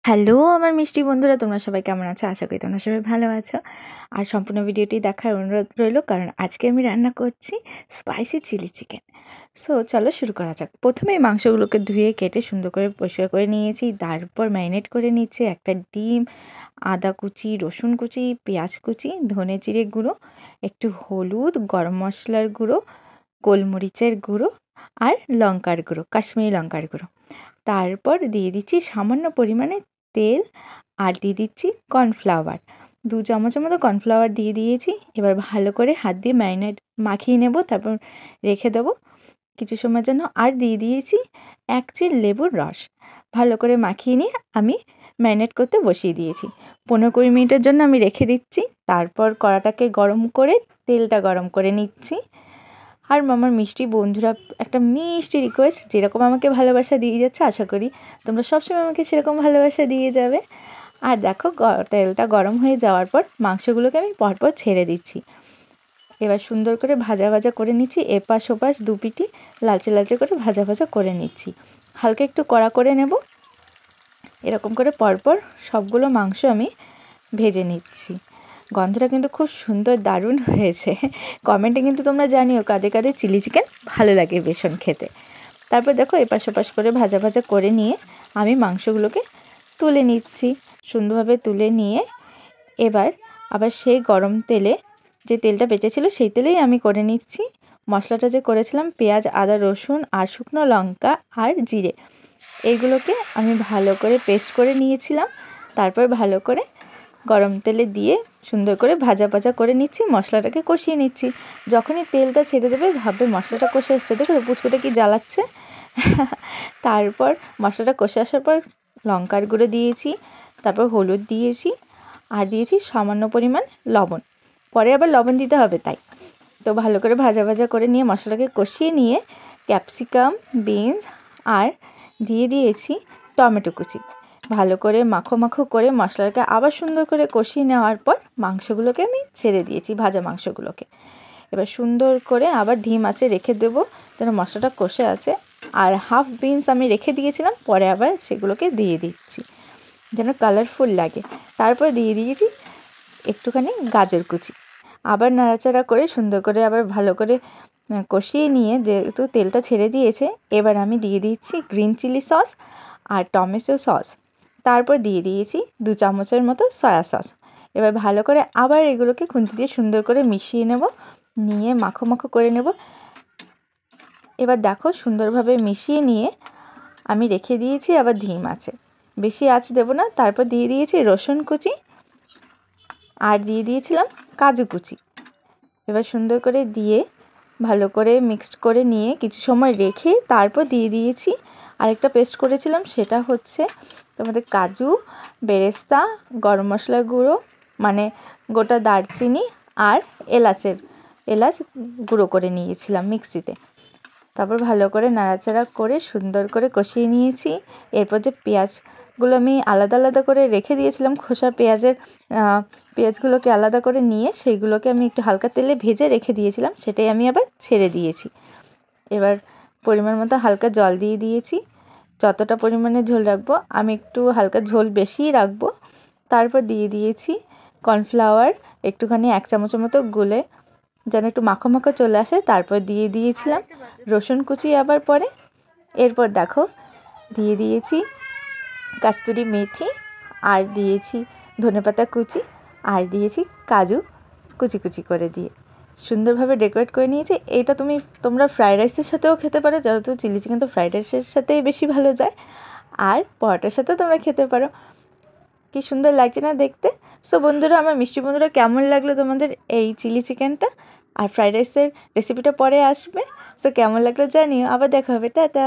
Hello আমার মিষ্টি বন্ধুরা, তোমরা সবাই কেমন আছো? আশা করি তোমরা সবাই ভালো আছো। আর সম্পূর্ণ ভিডিওটি দেখার অনুরোধ রইল, কারণ আজকে আমি রান্না করছি স্পাইসি চিলি চিকেন। সো চলো শুরু করা যাক। প্রথমেই মাংসগুলোকে ধুয়ে কেটে সুন্দর করে পরিষ্কার করে নিয়েছি, তারপর ম্যারিনেট করে নিচ্ছি একটা ডিম, আদা কুচি, রসুন কুচি, পেঁয়াজ কুচি, ধনে জিরে গুঁড়ো, একটু হলুদ, গরম মশলার গুঁড়ো, গোলমরিচের গুঁড়ো আর লঙ্কার গুঁড়ো, কাশ্মীরি লঙ্কার গুঁড়ো। তারপর দিয়ে দিচ্ছি সামান্য পরিমাণে তেল আর দিয়ে দিচ্ছি কর্নফ্লাওয়ার, 2 চামচের মতো কর্নফ্লাওয়ার দিয়ে দিয়েছি। এবার ভালো করে হাত দিয়ে ম্যারিনেট মাখিয়ে নেব, তারপর রেখে দেবো কিছু সময়ের জন্য। আর দিয়ে দিয়েছি 1 চিল লেবুর রস। ভালো করে মাখিয়ে নিয়ে আমি ম্যারিনেট করতে বসিয়ে দিয়েছি। 15-20 মিনিটের জন্য আমি রেখে দিচ্ছি। তারপর কড়াটাকে গরম করে তেলটা গরম করে নিচ্ছি। আর আমার মিষ্টি বন্ধুরা, একটা মিষ্টি রিকোয়েস্ট, যেরকম আমাকে ভালোবাসা দিয়ে যাচ্ছে, আশা করি তোমরা সবসময় আমাকে সেরকম ভালোবাসা দিয়ে যাবে। আর দেখো তেলটা গরম হয়ে যাওয়ার পর মাংসগুলোকে আমি পরপর ছেড়ে দিচ্ছি। এবার সুন্দর করে ভাজা ভাজা করে নিচ্ছি, এপাশ ওপাশ দুপিটি লালচে লালচে করে ভাজা ভাজা করে নিচ্ছি। হালকা একটু কড়া করে নেব। এরকম করে পরপর সবগুলো মাংস আমি ভেজে নিচ্ছি। গন্ধটা কিন্তু খুব সুন্দর, দারুণ হয়েছে। কমেন্টে কিন্তু তোমরা জানিও কাদের কাদের চিলি চিকেন ভালো লাগে ভীষণ খেতে। তারপর দেখো এপাশ ওপাশ করে ভাজা ভাজা করে নিয়ে আমি মাংসগুলোকে তুলে নিচ্ছি। সুন্দরভাবে তুলে নিয়ে এবার আবার সেই গরম তেলে, যে তেলটা বেঁচেছিল সেই তেলেই আমি করে নিচ্ছি মশলাটা যে করেছিলাম, পেঁয়াজ, আদা, রসুন আর শুকনো লঙ্কা আর জিরে, এইগুলোকে আমি ভালো করে পেস্ট করে নিয়েছিলাম। তারপর ভালো করে গরম তেলে দিয়ে সুন্দর করে ভাজা ভাজা করে নিচ্ছি, মশলাটাকে কষিয়ে নিচ্ছি। যখনই তেলটা ছেড়ে দেবে ভাববে মশলাটা কষে এসছে, দেখো পুচকুটা কি জ্বালাচ্ছে। তারপর মশলাটা কষে আসার পর লঙ্কার গুঁড়ো দিয়েছি, তারপর হলুদ দিয়েছি আর দিয়েছি সামান্য পরিমাণ লবণ। পরে আবার লবণ দিতে হবে তাই। তো ভালো করে ভাজা ভাজা করে নিয়ে মশলাটাকে কষিয়ে নিয়ে ক্যাপসিকাম, বিনস আর দিয়ে দিয়েছি টমেটো কুচি। ভালো করে মাখো মাখো করে মশলাটাকে আবার সুন্দর করে কষিয়ে নেওয়ার পর মাংসগুলোকে আমি ছেড়ে দিয়েছি, ভাজা মাংসগুলোকে। এবার সুন্দর করে আবার ধিম আঁচে রেখে দেবো, যেন মশলাটা কষে আছে। আর হাফ বিনস আমি রেখে দিয়েছিলাম, পরে আবার সেগুলোকে দিয়ে দিচ্ছি যেন কালারফুল লাগে। তারপর দিয়ে দিয়েছি একটুখানি গাজর কুচি। আবার নাড়াচাড়া করে সুন্দর করে আবার ভালো করে কষিয়ে নিয়ে, যেহেতু তেলটা ছেড়ে দিয়েছে, এবার আমি দিয়ে দিচ্ছি গ্রিন চিলি সস আর টমেটো সস। তারপর দিয়ে দিয়েছি 2 চামচের মতো সয়া সস। এবার ভালো করে আবার এগুলোকে খুন্তি দিয়ে সুন্দর করে মিশিয়ে নেব, নিয়ে মাখো মাখো করে নেব। এবার দেখো সুন্দরভাবে মিশিয়ে নিয়ে আমি রেখে দিয়েছি আবার ধিম আছে, বেশি আঁচ দেবো না। তারপর দিয়ে দিয়েছি রসুন কুচি আর দিয়ে দিয়েছিলাম কাজু কুচি। এবার সুন্দর করে দিয়ে ভালো করে মিক্সড করে নিয়ে কিছু সময় রেখে তারপর দিয়ে দিয়েছি আরেকটা পেস্ট করেছিলাম, সেটা হচ্ছে তোমাদের কাজু, বেরেস্তা, গরম মশলার গুঁড়ো, মানে গোটা দারচিনি আর এলাচ গুঁড়ো করে নিয়েছিলাম মিক্সিতে। তারপর ভালো করে নাড়াচাড়া করে সুন্দর করে কষিয়ে নিয়েছি। এরপর যে পেঁয়াজগুলো আমি আলাদা আলাদা করে রেখে দিয়েছিলাম, খোসা পেঁয়াজগুলোকে আলাদা করে নিয়ে সেইগুলোকে আমি একটু হালকা তেলে ভেজে রেখে দিয়েছিলাম, সেটাই আমি আবার ছেড়ে দিয়েছি। এবার পরিমাণ মতো হালকা জল দিয়ে দিয়েছি। যতটা পরিমাণে ঝোল রাখবো আমি একটু হালকা ঝোল বেশিই রাখবো। তারপর দিয়ে দিয়েছি কর্নফ্লাওয়ার একটুখানি 1 চামচের মতো গুলে, যেন একটু মাখো মাখো চলে আসে। তারপর দিয়ে দিয়েছিলাম রসুন কুচি আবার পরে। এরপর দেখো দিয়ে দিয়েছি কাস্তুরি মেথি আর দিয়েছি ধনেপাতা কুচি আর দিয়েছি কাজু কুচি কুচি করে দিয়ে সুন্দরভাবে ডেকোরেট করে নিয়েছি। এটা তোমরা ফ্রাইড রাইসের সাথেও খেতে পারো, যেহেতু চিলি চিকেন তো ফ্রাইড রাইসের সাথেই বেশি ভালো যায়, আর পরোটার সাথেও তোমরা খেতে পারো। কি সুন্দর লাগছে না দেখতে? সো বন্ধুরা, আমার মিষ্টি বন্ধুরা, কেমন লাগলো তোমাদের এই চিলি চিকেনটা? আর ফ্রাইড রাইসের রেসিপিটা পরে আসবে। সো কেমন লাগলো জানিও। আবার দেখা হবে, টাটা।